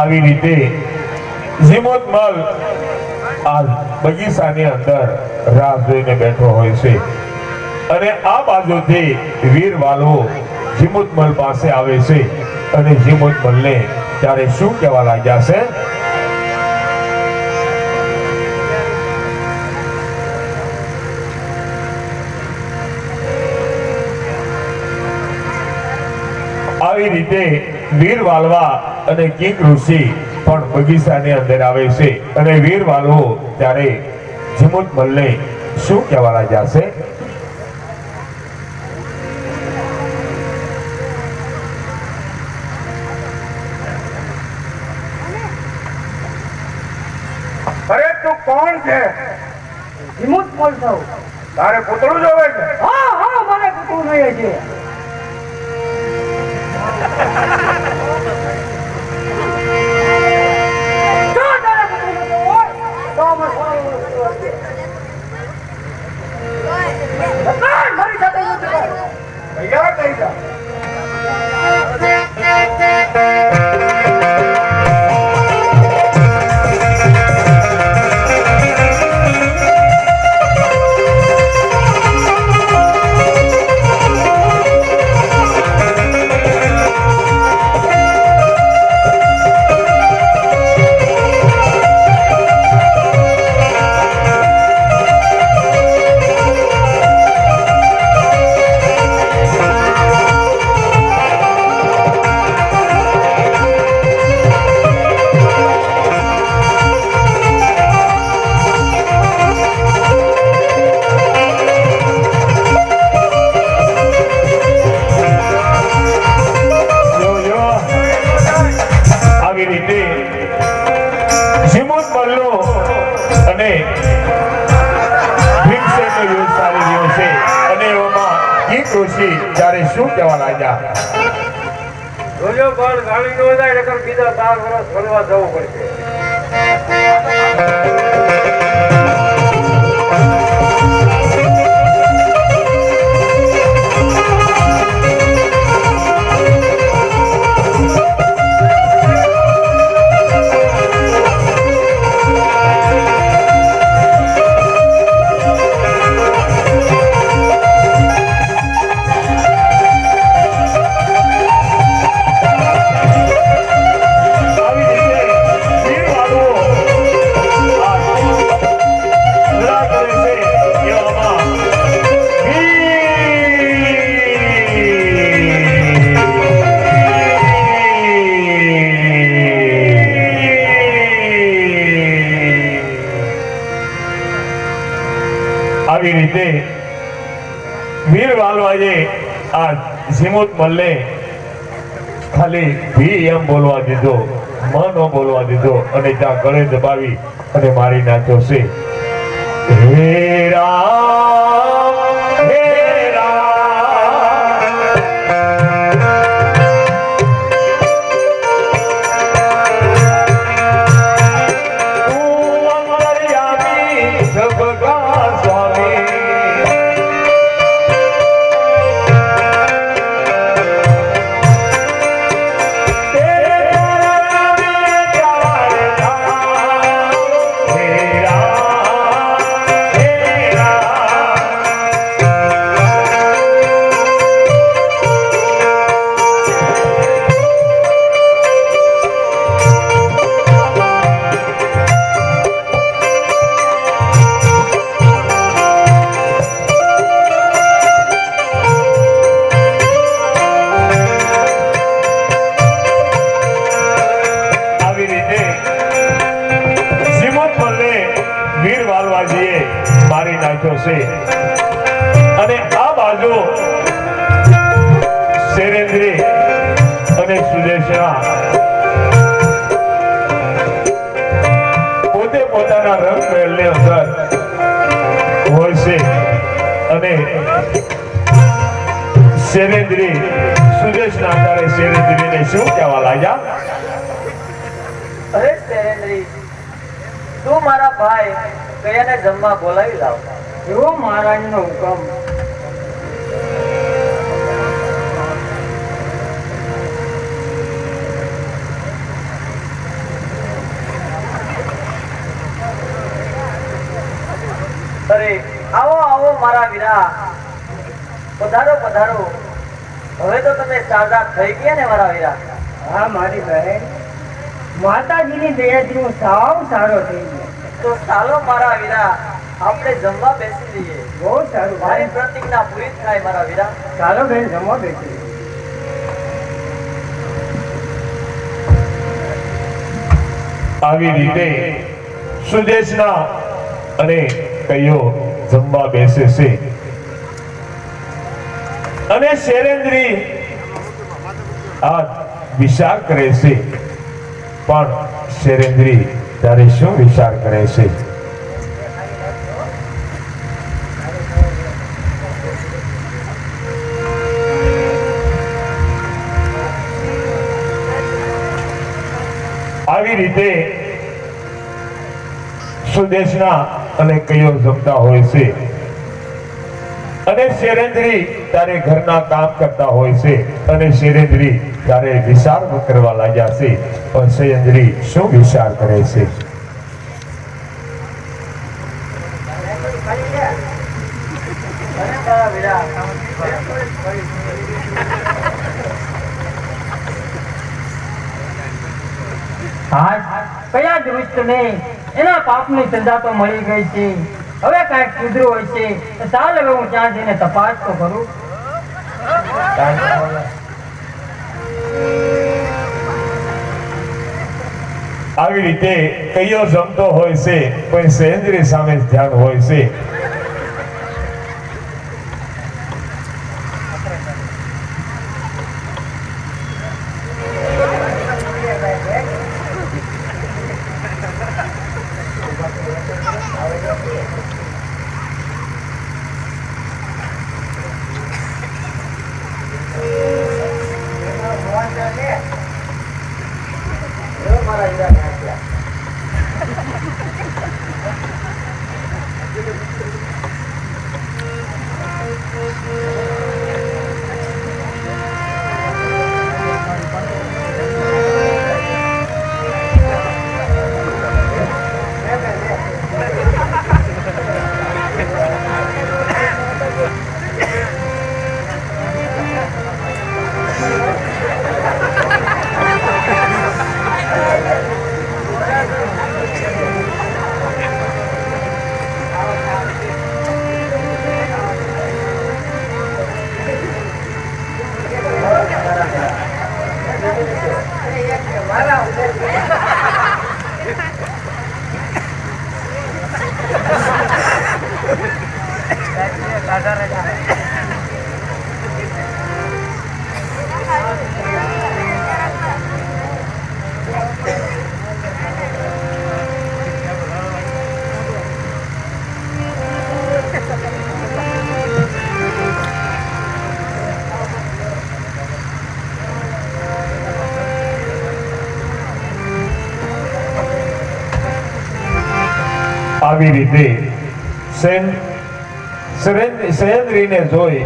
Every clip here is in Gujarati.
આવી રીતે ઝીમોતમલ આ બગીચાની અંદર રાહ જોઈને બેઠો હોય છે અને આ બાજુથી વીર વાલવો ઝીમોતમલ પાસે આવે છે અને ઝીમોતમલને ત્યારે શું કહેવા લાગ્યા છે? આવી રીતે વીર વાલવા અને કિંગ ઋષિ પણ બગીચાની અંદર આવે છે અને વીર વાલવો ત્યારે ઝીમોતમલને શું કહેવા લાગ્યા છે? અરે તું કોણ છે? ઝીમોતમલ છું. તારે પુતળું જોવે છે? હા હા મને પુતળું જોઈએ છે. જો તારે પુતળું જોતું હોય તો અમે મારી સાથે નથી કરવું. તૈયાર થઈ જા. ત્યારે શું કહેવા લાગ્યા? જોજો પણ ગાડી નો જાય નકર બીજા 4 વર્ષ ફરવા જવું પડશે. આવી રીતે વીર વાલવાએ આ ઝીમોતમલને ખાલી ભી એમ બોલવા દીધો, મ ન બોલવા દીધો અને ત્યાં ગળે દબાવી અને મારી નાખ્યો છે. હે રામ હે રામ તું અંતર્યામી જગતના સ્વામી મારી નાખ્યો છે અને આ બાજુ શૈલેન્દ્રી અને સુદેશના પોતે પોતાના રંગ મહેલની અંદર હોય છે અને શૈલેન્દ્રી સુદેશના આધારે શૈલેન્દ્રીને શું કહેવા લાગ્યા? અરે શૈલેન્દ્રી, તું મારા ભાઈ કયાને જમવા બોલાવી લાવ. એવો મહારાજનો હુકમ. મારા વીરા, પધારો પધારો. હવે તો તમે સાજા થઈ ગયા ને મારા વીરા? હા મારી બહેન, માતાજીની દયાથી હું સાવ સારો થઈ ગયો. તો ચાલો મારા વીરા, આપણે જમવા બેસી જઈએ. બહુ સારું મારી ભાઈ. પ્રતિજ્ઞા પૂરી થાય મારા વીરા. ચાલો બેન, જમવા બેસી. આવી રીતે સુદેશના અને કઈઓ જમવા બેસે છે અને શૈલેન્દ્રી આ વિચાર કરે છે. પણ શૈલેન્દ્રી ત્યારે શું વિચાર કરે છે? આવી રીતે સુદેશના અને કઈઓ જમતા હોય છે અને શૈલેન્દ્રી ત્યારે ઘરના કામ કરતા હોય છે અને શૈલેન્દ્રી ત્યારે વિચાર કરવા લાગ્યા છે. પણ શૈલેન્દ્રી શું વિચાર કરે છે? અને મારા વીરા, આજ કયા દુષ્ટને એના પાપની સજા તો મળી ગઈ છે. હવે કાંઈક સુધરું હોય છે તો ચાલ હવે હું ત્યાં જઈને તપાસ તો કરું. આવી રીતે કઈઓ જમતો હોય છે પણ શૈલેન્દ્રી સામે ધ્યાન હોય છે. મારા વીરા નાખ્યા. આવી રીતે શૈલેન્દ્રીને જોઈ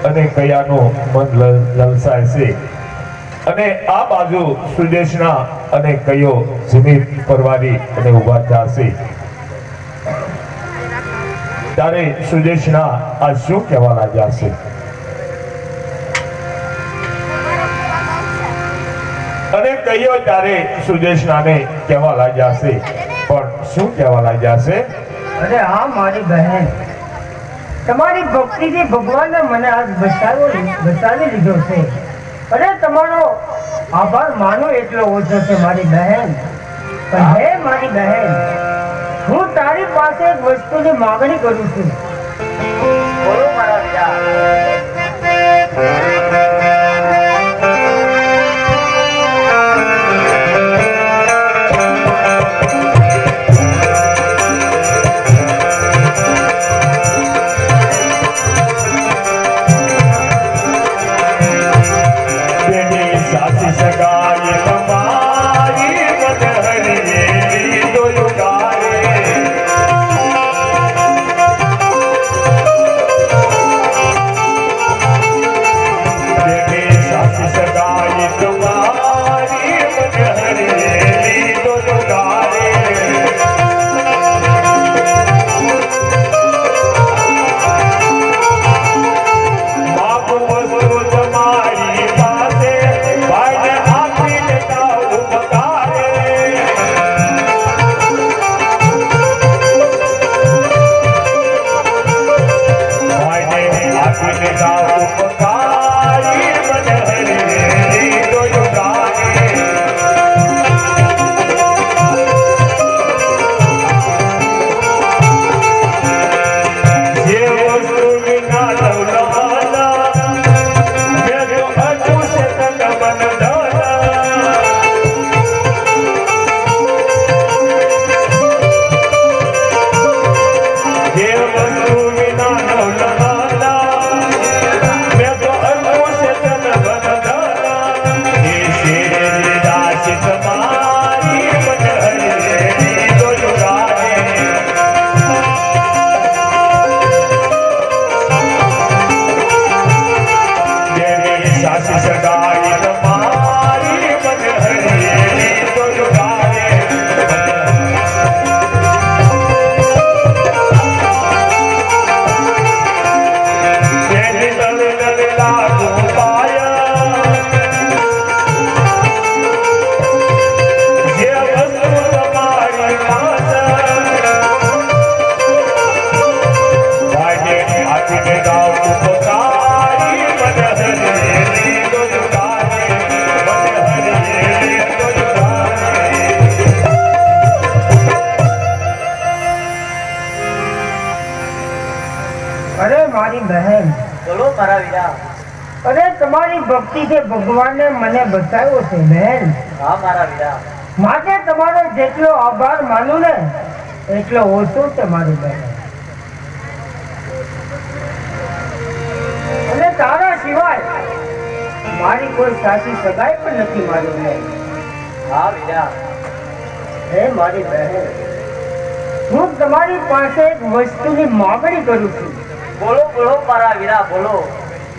અને કયાનું મન લલસાય છે અને આ બાજુ સુદેશના અને કયો જમીન પરવારી અને ઉભા થશે. ત્યારે સુદેશના આ શું કહેવા લાગ્યા છે? અને કયો ત્યારે સુદેશનાને કહેવા લાગ્યા છે. પણ શું કહેવા લાગ્યા છે? અરે હા મારી બહેન, તમારી ભક્તિથી ભગવાને મને આજ બચાવી લીધો છે. અરે તમારો આભાર માનો એટલો ઓછો છે મારી બહેન. પણ હે મારી બહેન, હું તારી પાસે એક વસ્તુની માગણી કરું છું. બોલો મારા વીરા. તમારી ભક્તિથી ભગવાને મને બચાવ્યો છે બહેન. હા મારા વીરા. માટે તમારો જેટલો આભાર માનું ને એટલો ઓછો છે મારી બહેન. અને તારા સિવાય મારી કોઈ સાચી સગાઈ પણ નથી મારી બહેન. હા વીરા. હે મારી બહેન, હું તમારી પાસે એક વસ્તુની માગણી કરું છું. બોલો બોલો મારા વીરા બોલો.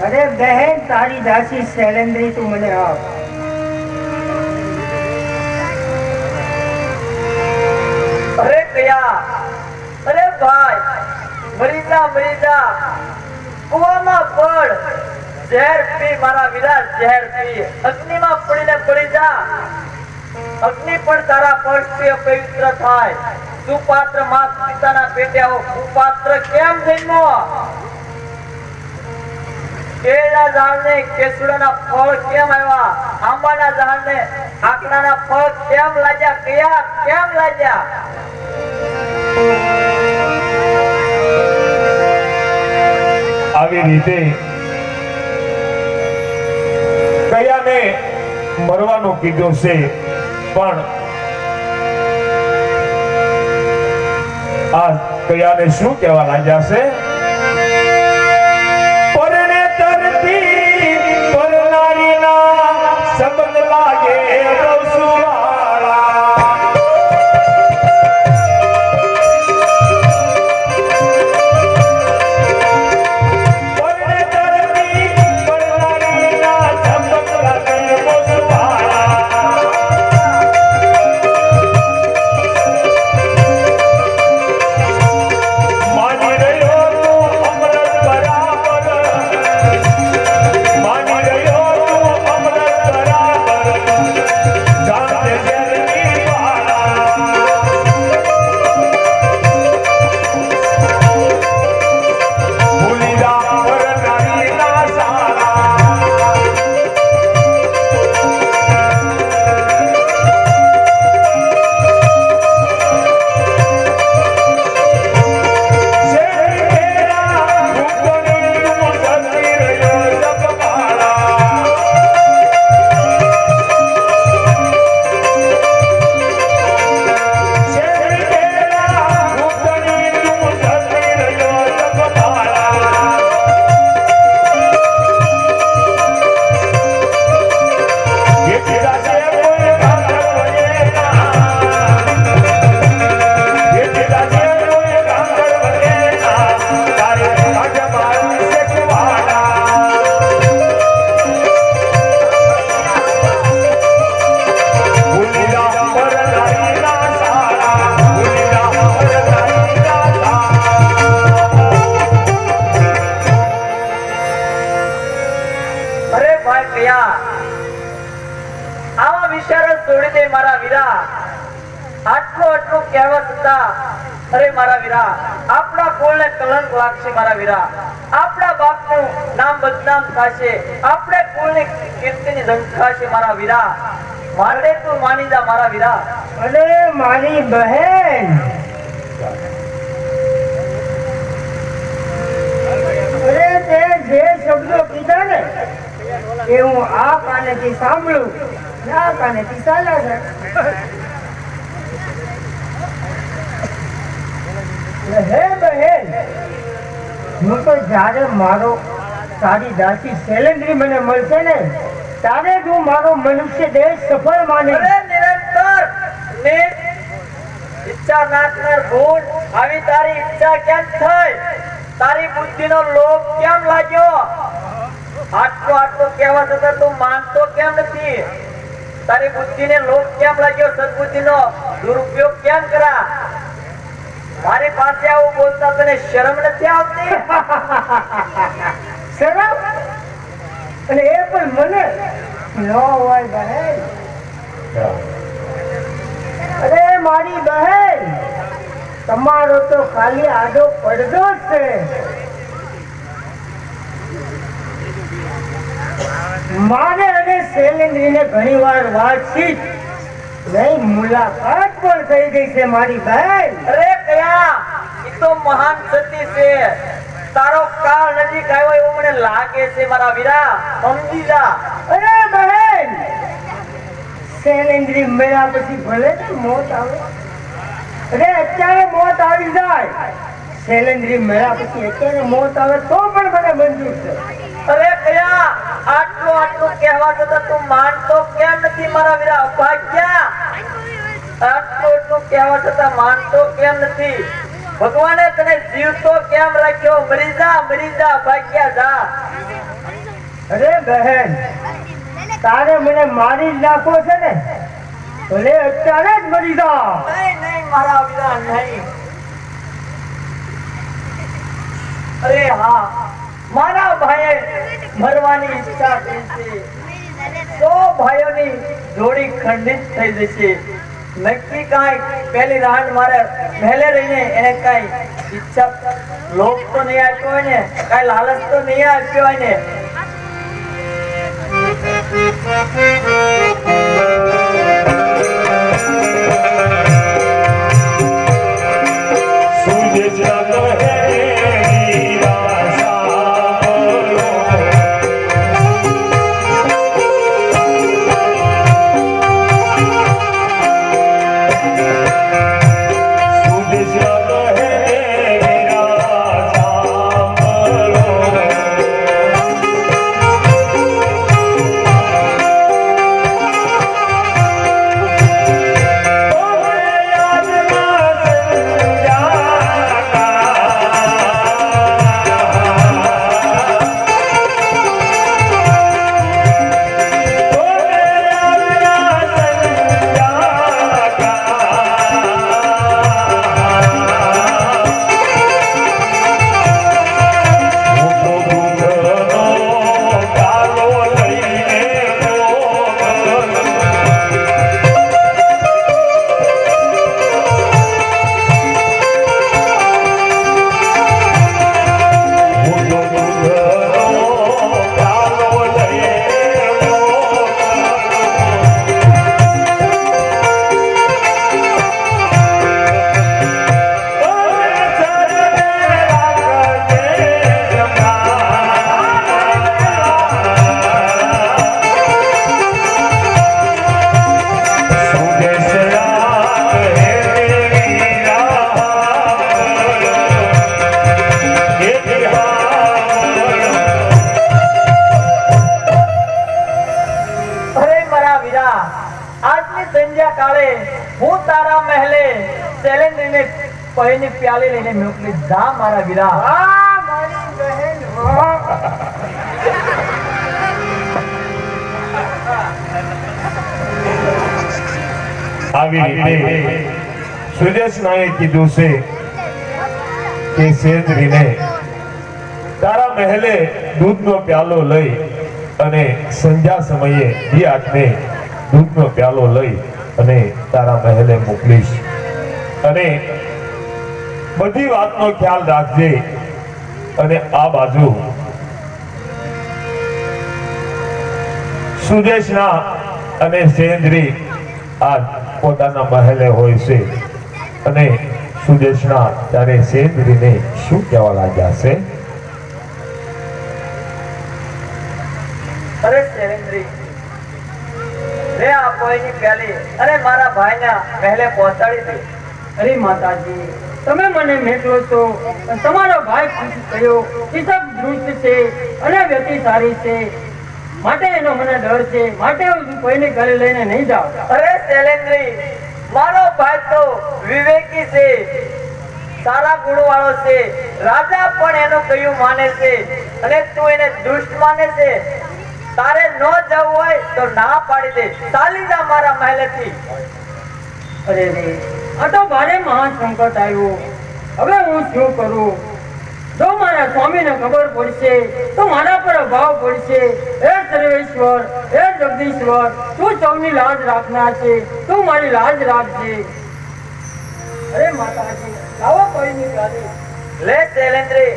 અરે બહેન, તારી દાસી શૈલેન્દ્રી તું મને આપ. અરે કયા, અરે ભાઈ, મરી જા કુવામાં પડ, ઝેર પી મારા વીરા, ઝેર પી. અગ્નિમાં પડીને પડી જા. અગ્નિ પણ તારા પક્ષથી અપવિત્ર થાય. સુપાત્ર માત પિતાના પેટે આવો કુપાત્ર કેમ જન્મો? કેળના ઝાડને કેસુડાના ફળ કેમ આવ્યા? આંબાના ઝાડને આકડાના ફળ કેમ લાગ્યા? કયા કેમ લાગ્યા? આવી રીતે કયાને મરવાનું કીધું છે, પણ આ કયાને શું કહેવા લાગ્યા છે? પરણે તરતી પરનારીના શબ્દ લાગે રસુવાળા. પરણે તરતી પરનારીના શબ્દ લાગે રસુવાળા. માની રહ્યો તું અમૃત બરાબર, માની રહ્યો તું અમૃત બરાબર, જાતે ઝેરની વાળા. ભૂલી જા પરનારીના સારા. શેર તેરા રૂપની તું જતી રહ્યો જગમાળા. શેર તેરા રૂપની તું જતી રહ્યો જગમાળા. એ તેરા છે કોઈ ગાંધર્વ એના. એ તેરા છે કોઈ ગાંધર્વ એના. તારે રાજમાર્ગ શેખવાડા. ભૂલી જા પરનારીના સારા, ભૂલી જા પરનારીના સારા. અરે ભાઈ કયા, આવા વિચારો છોડી દે મારા વીરા. આટલું કહેવત હતા. અરે મારા વીરા, આપણા કુળને કલંક લાગશે મારા વીરા. આપણા બાપનું નામ બદનામ થશે. આપણે કુળની કીર્તિની ઝંખાશે મારા વીરા. માટે તું માની જા મારા વીરા. અને મારી બહેન, અરે તે જે શબ્દો કીધા ને એ હું આ કાનેથી સાંભળું ને આ કાનેથી ચાલ્યા છે. હે બહેન, હું તો જ્યારે મારો તારી દાસી શૈલેન્દ્રી મને મળશે ને ત્યારે જ હું મારો મનુષ્ય દેહ સફળ માનીશ. અરે નિરંતર ઈચ્છા નાખનાર ભૂલ, આવી તારી ઈચ્છા કેમ થઈ? તારી બુદ્ધિનો લોભ કેમ લાગ્યો? આટલું કહેવત હતા તું માનતો કેમ નથી? તારી બુદ્ધિને લોભ કેમ લાગ્યો? સદબુદ્ધિનો દુરુપયોગ કેમ કરા? મારી પાસે આવું બોલતા તને શરમ નથી આવતી? શરમ? અને એ પણ મને ન હોય બહેન. અરે મારી બહેન, તમારો તો ખાલી આડો પડદો જ છે. મારે અને શૈલેન્દ્રીને ઘણી વાર વાતચીત નહીં, મુલાકાત પણ થઈ ગઈ છે મારી બહેન. અરે કયા, ઈ તો મહાન સતી છે. તારો કાળ નજીક આવ્યો એવું મને લાગે છે મારા વીરા, સમજી જા. અરે બહેન, શૈલેન્દ્રી મેળા પછી ભલે ને મોત આવે, અરે અત્યારે મોત આવી જાય, શૈલેન્દ્રી મેળા પછી અત્યારે મોત આવે તો પણ મને મંજૂર છે. અરે કયા આટલું કહેવા છતાં તું માનતો કેમ નથી મારા વીરા અભાગ્યા? આટલું કહેવા છતાં માનતો કેમ નથી? ભગવાને તને જીવતો કેમ રાખ્યો? મરી જા ભાગ્યા જા. અરે બહેન, તારે મને મારી જ નાખવો છે ને, ભલે અત્યારે જ મરી જા. નહીં મારા વીરા નહીં. અરે હા, મારા ભાઈએ મરવાની ઈચ્છા કરી છે. 100 ભાઈઓની જોડી ખંડિત થઈ જશે. નક્કી કાંઈ પહેલી રાંડ મારે મહેલે રહીને એને કાંઈ ઈચ્છા લોભ તો નહીં આપ્યો હોય ને, કાંઈ લાલચ તો નહીં આપ્યો હોય ને. હું તારા મહેલે શૈલેન્દ્રને પહેની પ્યાલી લઈને મોકલી જા મારા વીરા. વાહ મારી બહેન, વાહ. આવી રીતે સુદેશ નાએ કીધું છે કે શૈલેન્દ્રીને તારા મહેલે દૂધનો પ્યાલો લઈ અને સંધ્યા સમયે ઈ આઠને દૂધનો પ્યાલો લઈ અને તારા મહેલે મોકલીશ અને બધી વાતનો ખ્યાલ રાખજે. અને આ બાજુ સુદેશના અને શૈલેન્દ્રી આજ પોતાના મહેલે હોય છે અને સુદેશના ત્યારે શૈલેન્દ્રીને શું કહેવા લાગ્યા છે? અરે શૈલેન્દ્રી, લે આ કોઈની પ્યાલી અને મારા ભાઈના મહેલે પહોંચાડી દે. અરે માતાજી, તમે મને મેકલો છો, તમારો ભાઈ ખુશ થયો, કિસબ દૃષ્ટ છે અને વ્યક્તિ સારી છે, માટે એનો મને ડર છે, માટે હું કોઈને ઘરે લઈને નહીં જાઉં. અરે શૈલેન્દ્રી, મારો ભાઈ તો વિવેકી છે, સારા ગુણ વાળો છે, રાજા પણ એનું કહ્યું માને છે અને તું એને દુષ્ટ માને છે. તારે ન જવું હોય તો ના પાડી દે, ચાલી જા મારા મહેલેથી. અરે રે, આ તો ભારે મહાન સંકટ આવ્યું. હવે હું શું કરું? જો મારા સ્વામીને ખબર પડશે તો મારા પર અભાવ પડશે. હે સર્વેશ્વર, હે જગદીશ્વર, તું સૌની લાજ રાખનાર છે, તું મારી લાજ રાખજે. અરે માતાજી, લાવો કોઈની પ્યાલી. લે શૈલેન્દ્રી,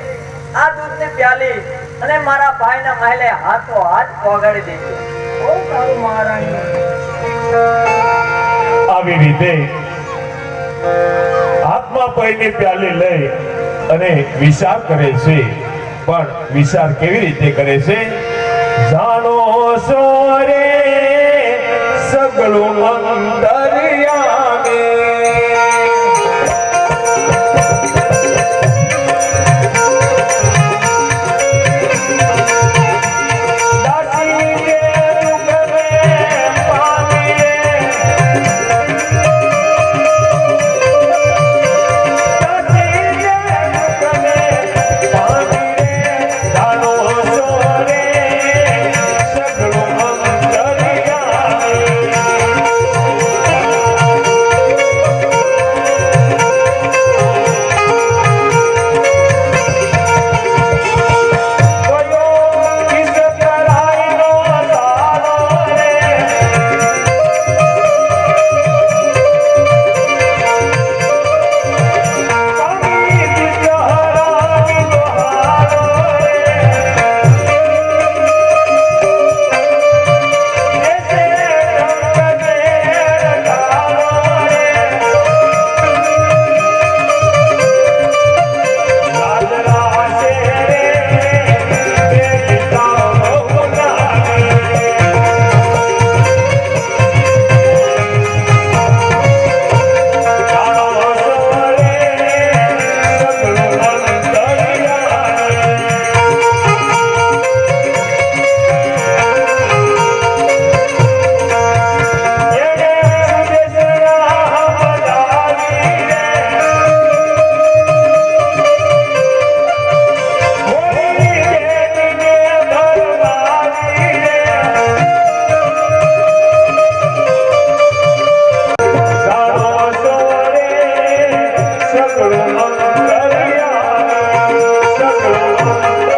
આ દૂધની પ્યાલી અને મારા ભાઈના મહેલે હાથો હાથ પહોંચાડી દેજો. બહુ સારું મહારાણી. આવી રીતે હાથમાં પૈની પ્યાલી લઈ અને વિચાર કરે છે પણ વિચાર કેવી રીતે કરે છે? જાણો છો રે સગળું અંતર્યામી. સગળું અંતર્યામી, સગળું